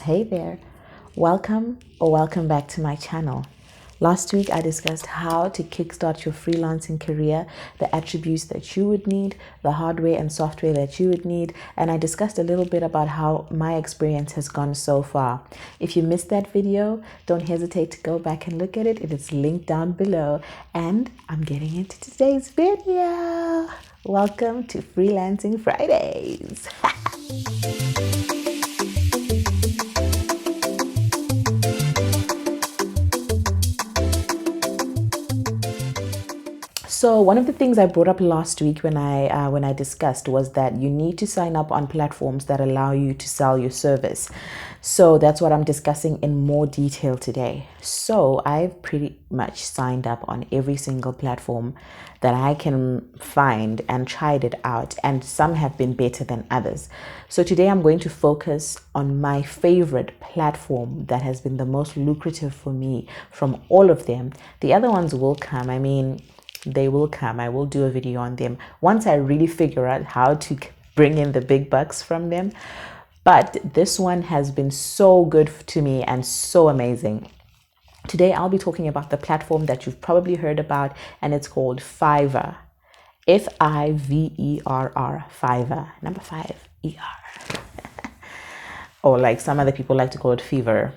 Hey there, welcome back to my channel. Last week I discussed how to kickstart your freelancing career, the attributes that you would need, the hardware and software that you would need, and I discussed a little bit about how my experience has gone so far. If you missed that video, don't hesitate to go back and look at it. It is linked down below, and I'm getting into today's video. Welcome to Freelancing Fridays. So one of the things I brought up last week when I discussed was that you need to sign up on platforms that allow you to sell your service. So that's what I'm discussing in more detail today. So I've pretty much signed up on every single platform that I can find and tried it out, and some have been better than others. So today I'm going to focus on my favorite platform that has been the most lucrative for me from all of them. The other ones will come. They will come. I will do a video on them once I really figure out how to bring in the big bucks from them. But this one has been so good to me and so amazing. Today, I'll be talking about the platform that you've probably heard about, and it's called Fiverr. Fiverr, Fiverr, number 5, ER. Or like some other people like to call it Fever.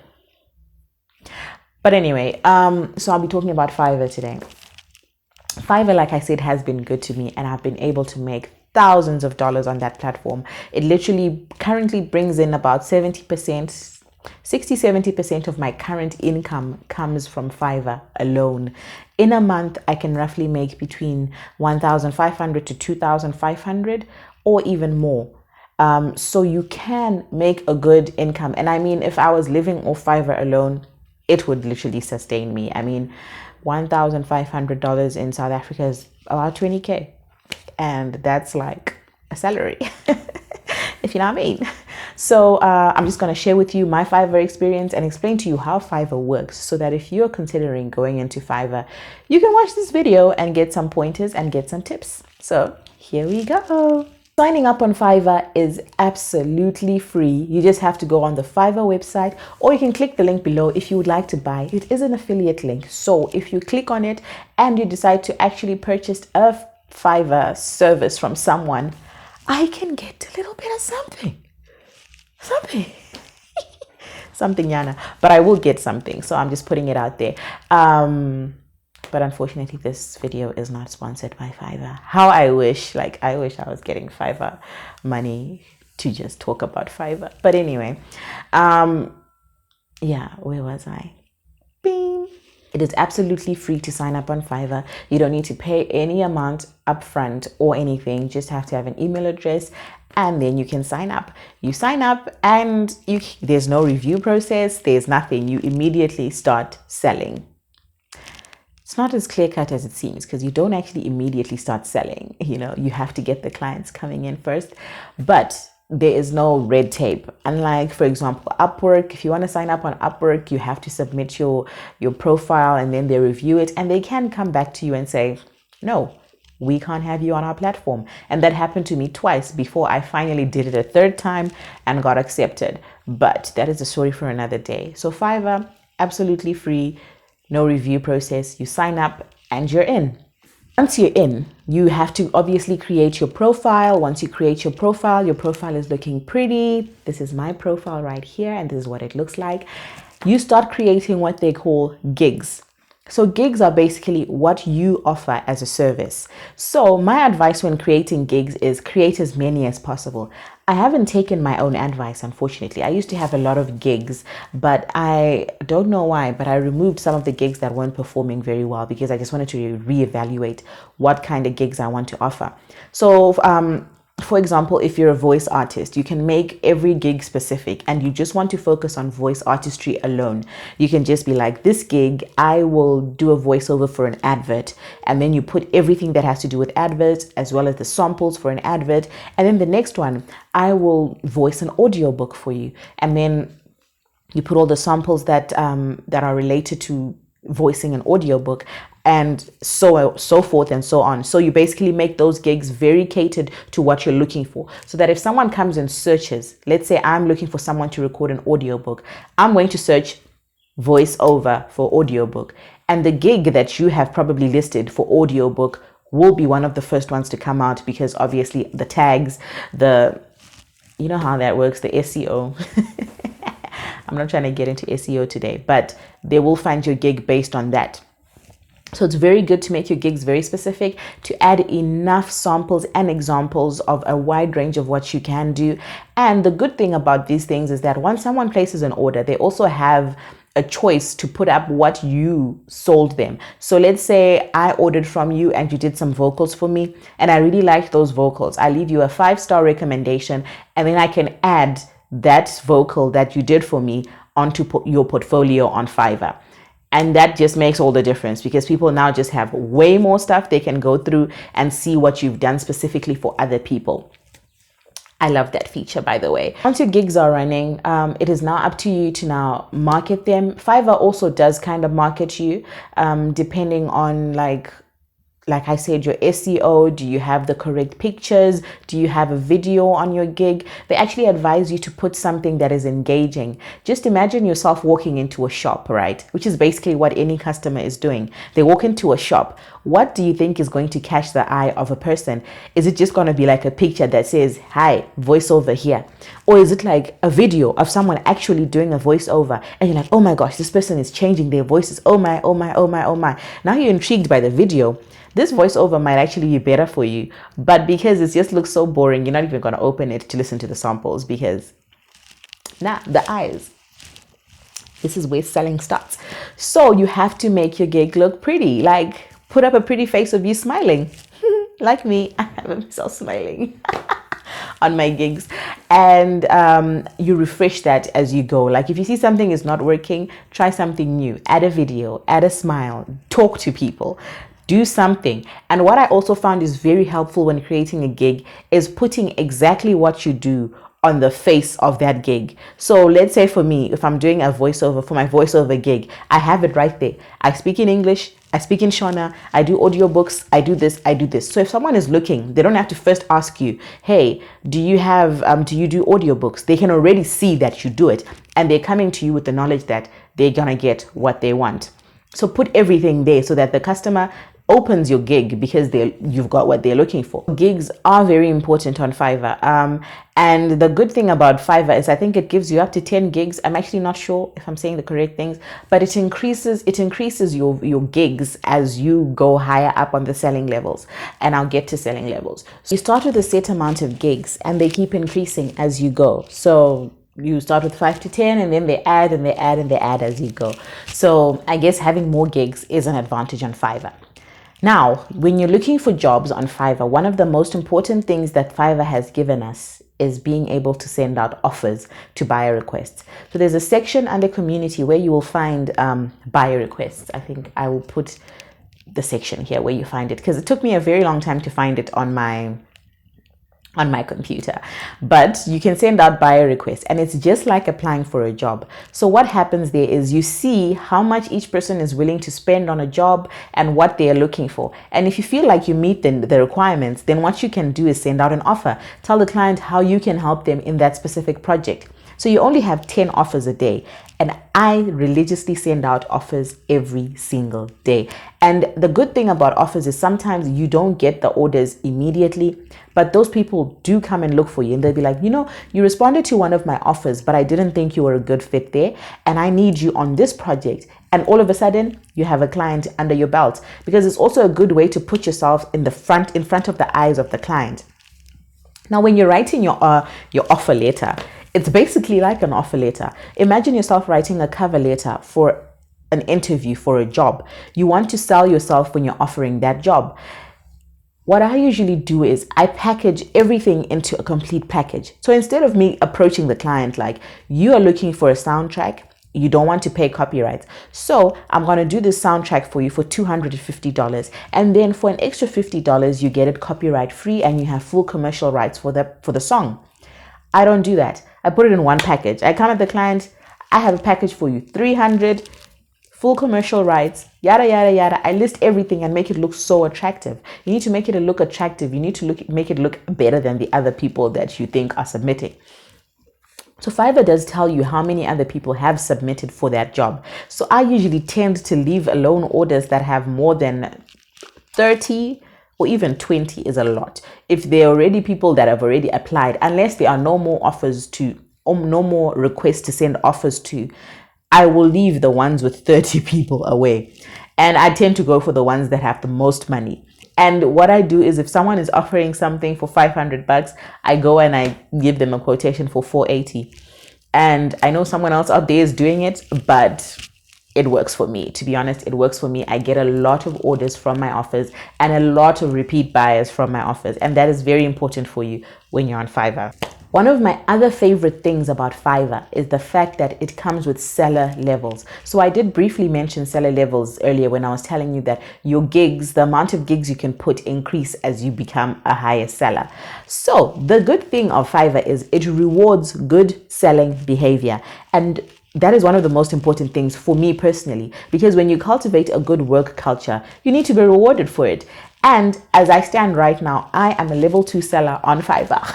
But anyway, so I'll be talking about Fiverr today. Fiverr, like I said, has been good to me, and I've been able to make thousands of dollars on that platform. It literally currently brings in about 60-70% of my current income comes from Fiverr alone. In a month, I can roughly make between 1,500 to 2,500 or even more. So you can make a good income. And I mean, if I was living off Fiverr alone, it would literally sustain me. I mean, $1,500 in South Africa is about 20K, and that's like a salary, if you know what I mean. So I'm just going to share with you my Fiverr experience and explain to you how Fiverr works, so that if you're considering going into Fiverr, you can watch this video and get some pointers and get some tips. So here we go. Signing up on Fiverr is absolutely free. You just have to go on the Fiverr website, or you can click the link below if you would like to buy. It is an affiliate link. So if you click on it and you decide to actually purchase a Fiverr service from someone, I can get a little bit of something. Something, Yana. But I will get something. So I'm just putting it out there. But unfortunately, this video is not sponsored by Fiverr. How I wish I was getting Fiverr money to just talk about Fiverr. But anyway, yeah, where was I? Bing. It is absolutely free to sign up on Fiverr. You don't need to pay any amount upfront or anything. You just have to have an email address, and then you can sign up. You sign up, and there's no review process. There's nothing. You immediately start selling. It's not as clear-cut as it seems, because you don't actually immediately start selling. You have to get the clients coming in first, but there is no red tape. Unlike, for example, Upwork. If you want to sign up on Upwork, you have to submit your profile, and then they review it, and they can come back to you and say, no, we can't have you on our platform. And that happened to me twice before I finally did it a third time and got accepted. But that is a story for another day. So Fiverr, absolutely free. No review process. You sign up and you're in. Once you're in, you have to obviously create your profile. Once you create your profile is looking pretty. This is my profile right here, and this is what it looks like. You start creating what they call gigs. So gigs are basically what you offer as a service. So my advice when creating gigs is create as many as possible. I haven't taken my own advice, unfortunately. I used to have a lot of gigs, but I don't know why, but I removed some of the gigs that weren't performing very well, because I just wanted to reevaluate what kind of gigs I want to offer. So for example, if you're a voice artist, you can make every gig specific, and you just want to focus on voice artistry alone. You can just be like, this gig, I will do a voiceover for an advert. And then you put everything that has to do with adverts, as well as the samples for an advert. And then the next one, I will voice an audiobook for you. And then you put all the samples that are related to voicing an audiobook. and so forth and so on. So you basically make those gigs very catered to what you're looking for, so that if someone comes and searches, let's say I'm looking for someone to record an audiobook, I'm going to search voiceover for audiobook, and the gig that you have probably listed for audiobook will be one of the first ones to come out, because obviously the tags, you know how that works, the SEO. I'm not trying to get into SEO today, but they will find your gig based on that. So it's very good to make your gigs very specific, to add enough samples and examples of a wide range of what you can do. And the good thing about these things is that once someone places an order, they also have a choice to put up what you sold them. So let's say I ordered from you and you did some vocals for me, and I really liked those vocals. I leave you a 5-star recommendation, and then I can add that vocal that you did for me onto your portfolio on Fiverr. And that just makes all the difference, because people now just have way more stuff they can go through and see what you've done specifically for other people. I love that feature, by the way. Once your gigs are running, it is now up to you to now market them. Fiverr also does kind of market you, depending on like I said, your SEO. Do you have the correct pictures? Do you have a video on your gig? They actually advise you to put something that is engaging. Just imagine yourself walking into a shop, right? Which is basically what any customer is doing. They walk into a shop. What do you think is going to catch the eye of a person? Is it just going to be like a picture that says, "Hi, voiceover here"? Or is it like a video of someone actually doing a voiceover, and you're like, "Oh my gosh, this person is changing their voices. Oh my, oh my, oh my, oh my." Now you're intrigued by the video. This voiceover might actually be better for you, but because it just looks so boring, you're not even going to open it to listen to the samples, because the eyes. This is where selling starts. So you have to make your gig look pretty. Like, put up a pretty face of you smiling. Like me, I have myself smiling on my gigs. And you refresh that as you go. Like, if you see something is not working, try something new. Add a video, add a smile, talk to people. Do something. And what I also found is very helpful when creating a gig is putting exactly what you do on the face of that gig. So let's say for me, if I'm doing a voiceover for my voiceover gig, I have it right there. I speak in English, I speak in Shona, I do audiobooks, I do this, I do this. So if someone is looking, they don't have to first ask you, "Hey, do you do audiobooks?" They can already see that you do it, and they're coming to you with the knowledge that they're gonna get what they want. So put everything there so that the customer opens your gig because you've got what they're looking for. Gigs are very important on Fiverr. And the good thing about Fiverr is I think it gives you up to 10 gigs. I'm actually not sure if I'm saying the correct things, but it increases your gigs as you go higher up on the selling levels. And I'll get to selling levels. So you start with a set amount of gigs and they keep increasing as you go. So you start with 5 to 10, and then they add and they add and they add as you go. So I guess having more gigs is an advantage on Fiverr. Now, when you're looking for jobs on Fiverr, one of the most important things that Fiverr has given us is being able to send out offers to buyer requests. So there's a section under community where you will find buyer requests. I think I will put the section here where you find it, because it took me a very long time to find it on my computer. But you can send out buyer requests, and it's just like applying for a job. So what happens there is you see how much each person is willing to spend on a job and what they are looking for. And if you feel like you meet the requirements, then what you can do is send out an offer. Tell the client how you can help them in that specific project. So you only have 10 offers a day. And I religiously send out offers every single day. And the good thing about offers is sometimes you don't get the orders immediately, but those people do come and look for you, and they'll be like, "You know, you responded to one of my offers, but I didn't think you were a good fit there, and I need you on this project." And all of a sudden you have a client under your belt, because it's also a good way to put yourself in front of the eyes of the client. Now, when you're writing your offer letter, it's basically like an offer letter. Imagine yourself writing a cover letter for an interview for a job. You want to sell yourself when you're offering that job. What I usually do is I package everything into a complete package. So instead of me approaching the client like, "You are looking for a soundtrack, you don't want to pay copyrights, so I'm going to do this soundtrack for you for $250, and then for an extra $50 you get it copyright free and you have full commercial rights for the song." I don't do that. I put it in one package. I come at the client, "I have a package for you, $300 full commercial rights, yada, yada, yada. I list everything and make it look so attractive. You need to make it look attractive. You need to make it look better than the other people that you think are submitting. So Fiverr does tell you how many other people have submitted for that job. So I usually tend to leave alone orders that have more than 30 or even 20 is a lot. If there are already people that have already applied, unless there are no more offers to, or no more requests to send offers to, I will leave the ones with 30 people away. And I tend to go for the ones that have the most money. And what I do is if someone is offering something for $500, I go and I give them a quotation for $480. And I know someone else out there is doing it, but it works for me. To be honest, it works for me. I get a lot of orders from my offers and a lot of repeat buyers from my offers. And that is very important for you when you're on Fiverr. One of my other favorite things about Fiverr is the fact that it comes with seller levels. So I did briefly mention seller levels earlier when I was telling you that your gigs, the amount of gigs you can put increase as you become a higher seller. So the good thing of Fiverr is it rewards good selling behavior. And that is one of the most important things for me personally, because when you cultivate a good work culture, you need to be rewarded for it. And as I stand right now, I am a level 2 seller on Fiverr.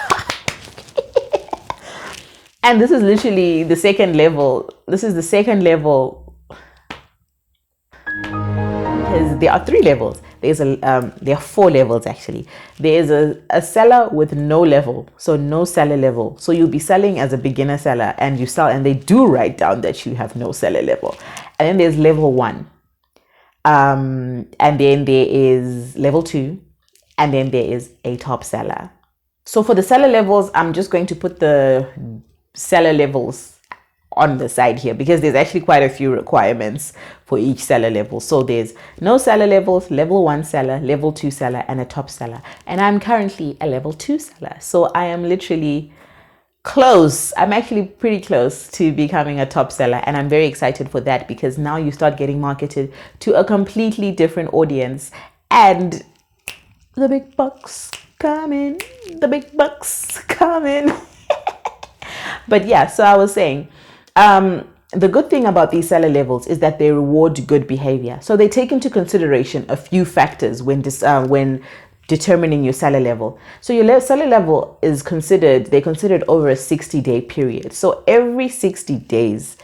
And this is literally the second level. This is the second level because there are 3 levels. There are 4 levels actually. There is a seller with no level, so no seller level. So you'll be selling as a beginner seller, and you sell, and they do write down that you have no seller level. And then there's level 1, and then there is level 2, and then there is a top seller. So for the seller levels, I'm just going to put the seller levels on the side here because there's actually quite a few requirements for each seller level. So there's no seller levels, level 1 seller, level 2 seller, and a top seller. And I'm currently a level 2 seller. So I am literally close. I'm actually pretty close to becoming a top seller. And I'm very excited for that because now you start getting marketed to a completely different audience. And the big bucks come in. The big bucks come in. But yeah, so I was saying, the good thing about these seller levels is that they reward good behavior. So they take into consideration a few factors when determining your seller level. So your seller level is considered over a 60-day period. So every 60 days,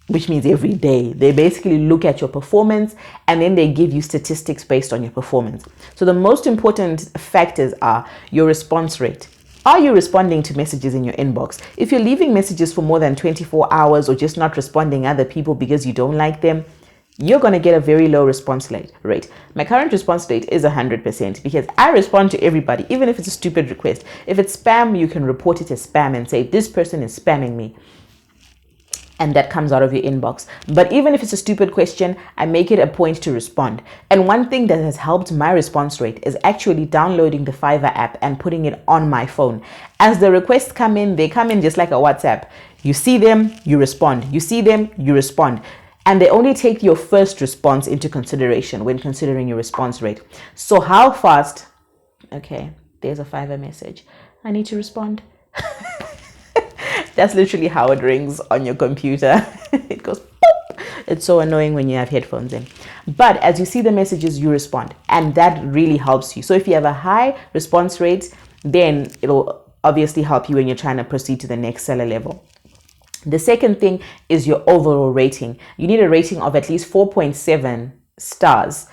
which means every day, they basically look at your performance and then they give you statistics based on your performance. So the most important factors are your response rate. Are you responding to messages in your inbox? If you're leaving messages for more than 24 hours or just not responding other people because you don't like them, you're going to get a very low response rate. My current response rate is 100% because I respond to everybody, even if it's a stupid request. If it's spam, you can report it as spam and say, this person is spamming me. And that comes out of your inbox. But even if it's a stupid question, I make it a point to respond. And one thing that has helped my response rate is actually downloading the Fiverr app and putting it on my phone. As the requests come in, they come in just like a WhatsApp. You see them, you respond. You see them, you respond. And they only take your first response into consideration when considering your response rate. So how fast? Okay, there's a Fiverr message. I need to respond. That's literally how it rings on your computer. It goes boop. It's so annoying when you have headphones in. But as you see the messages, you respond. And that really helps you. So if you have a high response rate, then it'll obviously help you when you're trying to proceed to the next seller level. The second thing is your overall rating. You need a rating of at least 4.7 stars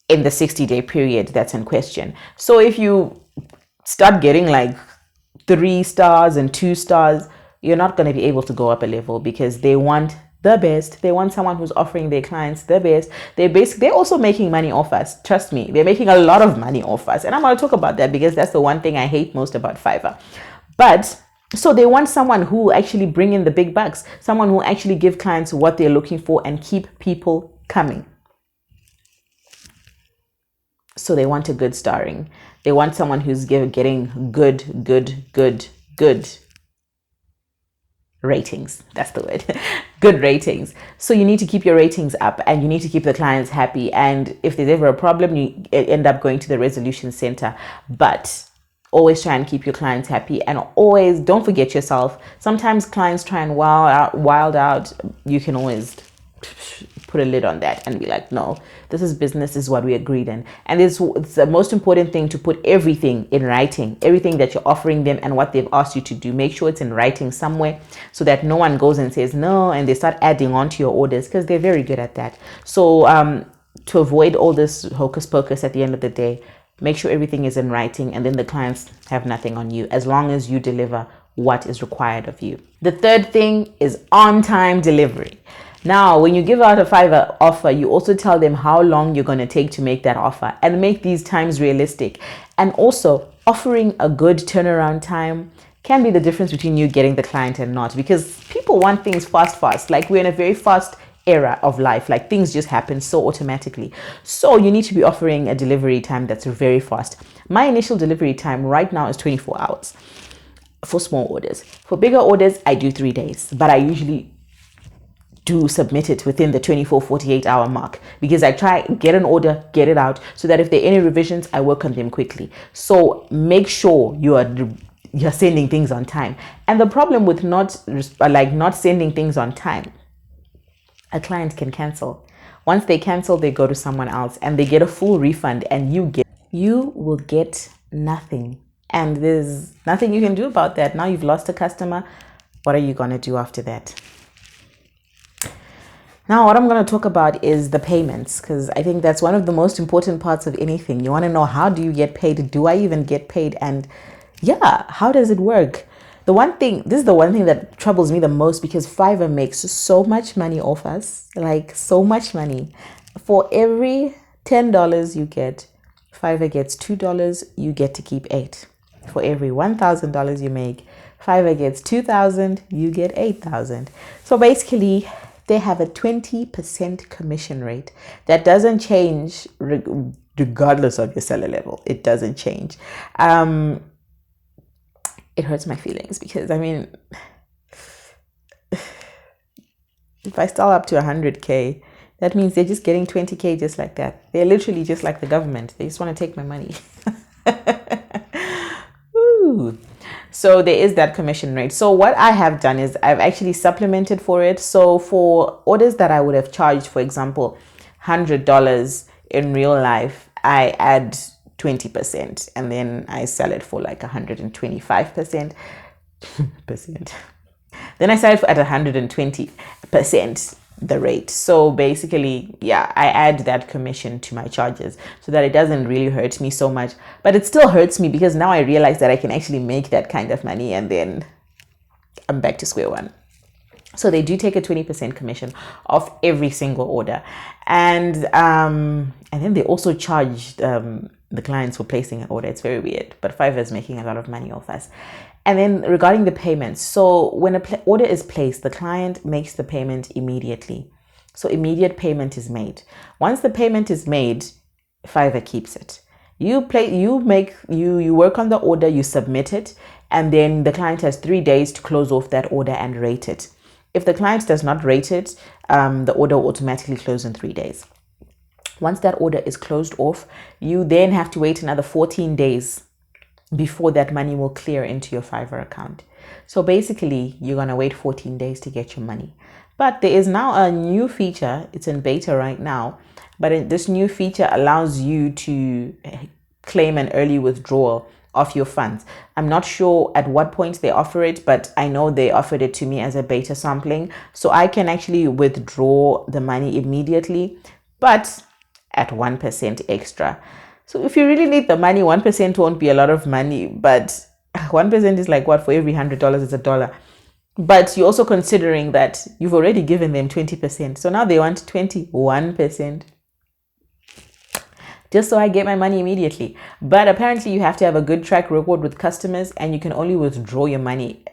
in the 60-day period that's in question. So if you start getting like 3 stars and 2 stars, you're not going to be able to go up a level because they want the best. They want someone who's offering their clients the best. They're also making money off us. Trust me, they're making a lot of money off us. And I'm going to talk about that because that's the one thing I hate most about Fiverr. But so they want someone who actually bring in the big bucks, someone who actually give clients what they're looking for and keep people coming. So they want a good starring. They want someone who's getting good ratings. That's the word. Good ratings. So you need to keep your ratings up and you need to keep the clients happy. And if there's ever a problem, you end up going to the resolution center. But always try and keep your clients happy and always don't forget yourself. Sometimes clients try and wild out. You can always put a lid on that and be like, no, this is business, this is what we agreed in. And it's the most important thing to put everything in writing, everything that you're offering them and what they've asked you to do. Make sure it's in writing somewhere so that no one goes and says no and they start adding on to your orders, because they're very good at that. So to avoid all this hocus pocus at the end of the day, make sure everything is in writing, and then the clients have nothing on you as long as you deliver what is required of you. The third thing is on-time delivery. Now, when you give out a Fiverr offer, you also tell them how long you're going to take to make that offer and make these times realistic. And also, offering a good turnaround time can be the difference between you getting the client and not, because people want things fast. Like, we're in a very fast era of life. Like, things just happen so automatically. So you need to be offering a delivery time that's very fast. My initial delivery time right now is 24 hours for small orders. For bigger orders, I do 3 days, but I usually do submit it within the 24-48 hour mark, because I try get an order, get it out, so that if there are any revisions, I work on them quickly. So make sure you're sending things on time. And the problem with not sending things on time, a client can cancel. Once they cancel, they go to someone else and they get a full refund, and you will get nothing. And there's nothing you can do about that. Now you've lost a customer. What are you going to do after that? Now, what I'm going to talk about is the payments, because I think that's one of the most important parts of anything. You want to know, how do you get paid? Do I even get paid? And yeah, how does it work? This is the one thing that troubles me the most, because Fiverr makes so much money off us, like so much money. For every $10 you get, Fiverr gets $2, you get to keep $8. For every $1,000 you make, Fiverr gets $2,000, you get $8,000. So basically, they have a 20% commission rate that doesn't change regardless of your seller level. It doesn't change. It hurts my feelings, because I mean, if I start up to 100K, that means they're just getting 20K just like that. They're literally just like the government. They just want to take my money. Ooh. So there is that commission rate. So what I have done is I've actually supplemented for it. So for orders that I would have charged, for example, $100 in real life, I add 20%, and then I sell it for like 125%. Then I sell it at 120% the rate. So basically, yeah, I add that commission to my charges so that it doesn't really hurt me so much. But it still hurts me, because now I realize that I can actually make that kind of money, and then I'm back to square one. So they do take a 20% commission off every single order. And then they also charge the clients for placing an order. It's very weird, but Fiverr is making a lot of money off us. And then regarding the payments, so when an order is placed, the client makes the payment immediately. So immediate payment is made. Once the payment is made, Fiverr keeps it. You work on the order, you submit it, and then the client has 3 days to close off that order and rate it. If the client does not rate it, the order will automatically close in 3 days. Once that order is closed off, you then have to wait another 14 days before that money will clear into your Fiverr account. So basically, you're going to wait 14 days to get your money. But there is now a new feature. It's in beta right now. But this new feature allows you to claim an early withdrawal of your funds. I'm not sure at what point they offer it, but I know they offered it to me as a beta sampling. So I can actually withdraw the money immediately, but at 1% extra. So if you really need the money, 1% won't be a lot of money, but 1% is like what? For every $100 is $1. But you're also considering that you've already given them 20%. So now they want 21%. Just so I get my money immediately. But apparently you have to have a good track record with customers, and you can only withdraw your money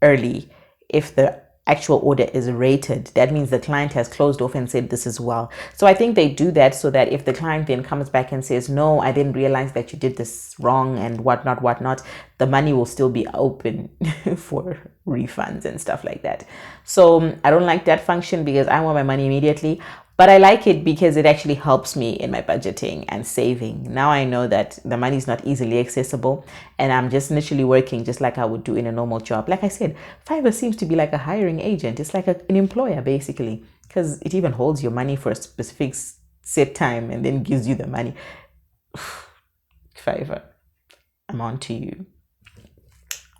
early if the actual order is rated. That means the client has closed off and said this is well. So I think they do that so that if the client then comes back and says, no, I didn't realize that you did this wrong and whatnot, the money will still be open for refunds and stuff like that. So I don't like that function, because I want my money immediately. But I like it because it actually helps me in my budgeting and saving. Now I know that the money is not easily accessible and I'm just literally working just like I would do in a normal job. Like I said, Fiverr seems to be like a hiring agent. It's like an employer basically, because it even holds your money for a specific set time and then gives you the money. Fiverr, I'm on to you.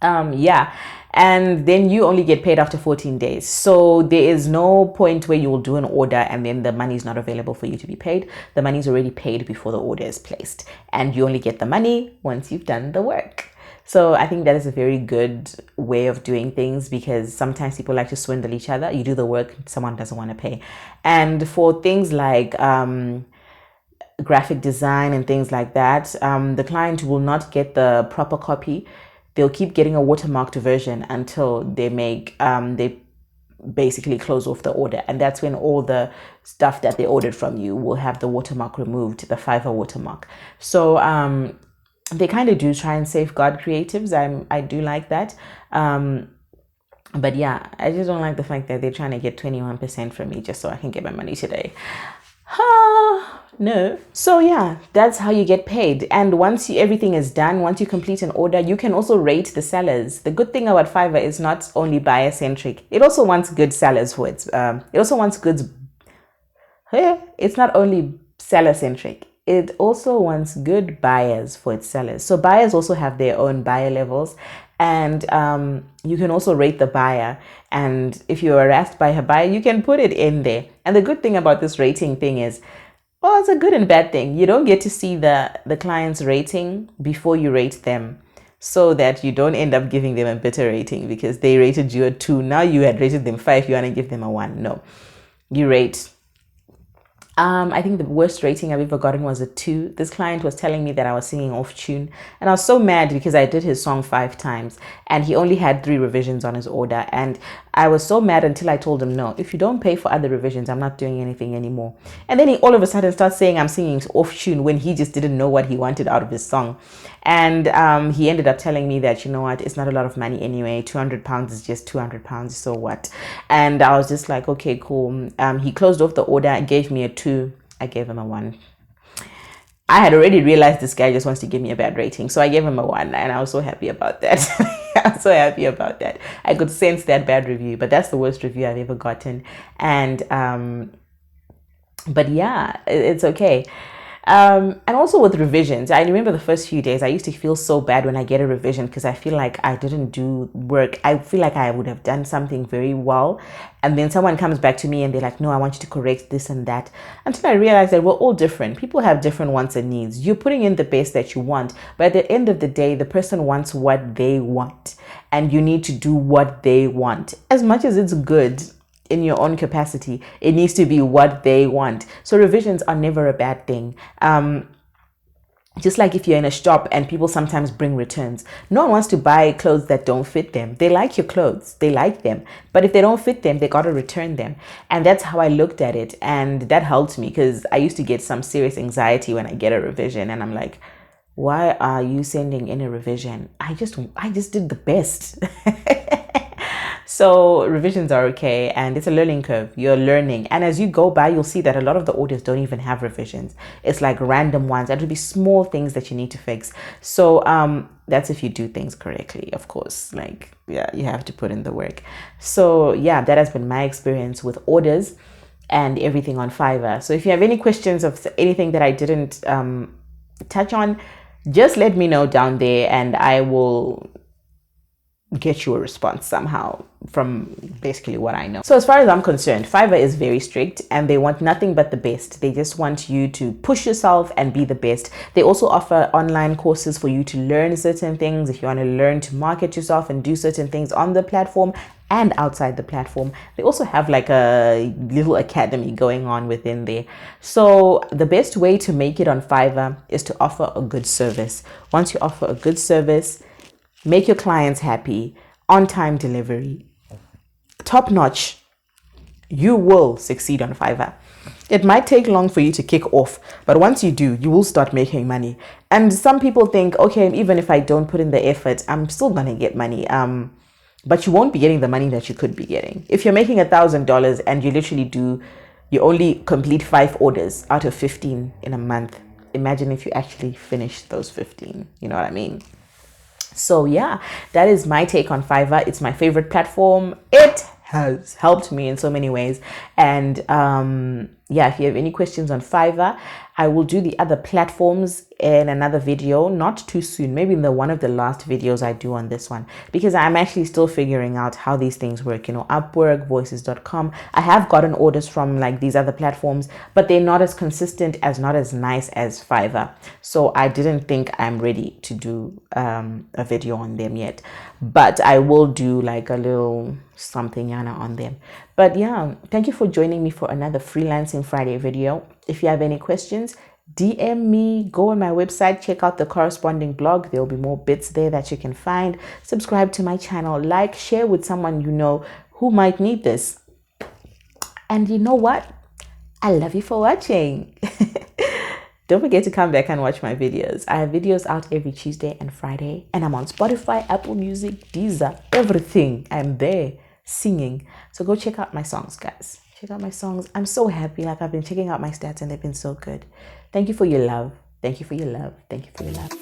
Yeah, and then you only get paid after 14 days. So there is no point where you will do an order and then the money is not available for you to be paid. The money is already paid before the order is placed, and you only get the money once you've done the work. So I think that is a very good way of doing things, because sometimes people like to swindle each other. You do the work, someone doesn't want to pay. And for things like graphic design and things like that, the client will not get the proper copy. They'll keep getting a watermarked version until they they basically close off the order. And that's when all the stuff that they ordered from you will have the watermark removed, the Fiverr watermark. So they kind of do try and safeguard creatives. I do like that. But yeah, I just don't like the fact that they're trying to get 21% from me just so I can get my money today. No. So yeah, that's how you get paid. And once everything is done, once you complete an order, you can also rate the sellers. The good thing about Fiverr is not only buyer centric; it also wants good sellers for its. It also wants goods. It's not only seller centric; it also wants good buyers for its sellers. So buyers also have their own buyer levels, and you can also rate the buyer. And if you're harassed by a buyer, you can put it in there. And the good thing about this rating thing is, well, it's a good and bad thing. You don't get to see the client's rating before you rate them, so that you don't end up giving them a bitter rating because they rated you a 2. Now you had rated them 5. You want to give them a 1. No, you rate. I think the worst rating I've ever gotten was a 2. This client was telling me that I was singing off tune, and I was so mad because I did his song 5 times and he only had 3 revisions on his order. And I was so mad until I told him, no, if you don't pay for other revisions, I'm not doing anything anymore. And then he all of a sudden starts saying I'm singing off tune when he just didn't know what he wanted out of his song. And he ended up telling me that, you know what, it's not a lot of money anyway. £200 is just £200. So what? And I was just like, okay, cool. He closed off the order and gave me a 2. I gave him a 1. I had already realized this guy just wants to give me a bad rating. So I gave him a 1 and I was so happy about that. I was so happy about that. I could sense that bad review, but that's the worst review I've ever gotten. And, but yeah, it's okay. And also with revisions, I remember the first few days I used to feel so bad when I get a revision because I feel like I didn't do work. I feel like I would have done something very well, and then someone comes back to me and they're like, no, I want you to correct this and that, until I realized that we're all different. People have different wants and needs. You're putting in the best that you want, but at the end of the day, the person wants what they want and you need to do what they want. As much as it's good in your own capacity, it needs to be what they want. So revisions are never a bad thing. Just like if you're in a shop and people sometimes bring returns, no one wants to buy clothes that don't fit them. They like your clothes, they like them, but if they don't fit them, they got to return them. And that's how I looked at it, and that helped me because I used to get some serious anxiety when I get a revision and I'm like, why are you sending in a revision? I just did the best. So revisions are okay, and it's a learning curve. You're learning, and as you go by, you'll see that a lot of the orders don't even have revisions. It's like random ones. It'll be small things that you need to fix. So that's if you do things correctly, of course. Like, yeah, you have to put in the work. So yeah, that has been my experience with orders and everything on Fiverr. So if you have any questions of anything that I didn't touch on, just let me know down there and I will get you a response somehow from basically what I know. So as far as I'm concerned, Fiverr is very strict and they want nothing but the best. They just want you to push yourself and be the best. They also offer online courses for you to learn certain things. If you want to learn to market yourself and do certain things on the platform and outside the platform, they also have like a little academy going on within there. So the best way to make it on Fiverr is to offer a good service. Once you offer a good service, make your clients happy, on-time delivery, top-notch, you will succeed on Fiverr. It might take long for you to kick off, but once you do, you will start making money. And some people think, okay, even if I don't put in the effort, I'm still going to get money. But you won't be getting the money that you could be getting. If you're making $1,000 and you literally do you only complete 5 orders out of 15 in a month. Imagine if you actually finish those 15. You know what I mean? So yeah, that is my take on Fiverr. It's my favorite platform. It has helped me in so many ways. And yeah, if you have any questions on Fiverr, I will do the other platforms in another video, not too soon, maybe in one of the last videos I do on this one, because I'm actually still figuring out how these things work. You know, Upwork, voices.com. I have gotten orders from like these other platforms, but they're not as consistent, not as nice as Fiverr. So I didn't think I'm ready to do a video on them yet, but I will do like a little something yana on them. But yeah, thank you for joining me for another Freelancing Friday video. If you have any questions, DM me, go on my website, check out the corresponding blog. There will be more bits there that you can find. Subscribe to my channel, like, share with someone you know who might need this. And you know what? I love you for watching. Don't forget to come back and watch my videos. I have videos out every Tuesday and Friday, and I'm on Spotify, Apple Music, Deezer, everything. I'm there singing. So go check out my songs, guys. Check out my songs. I'm so happy. Like, I've been checking out my stats and they've been so good. Thank you for your love. Thank you for your love. Thank you for your love.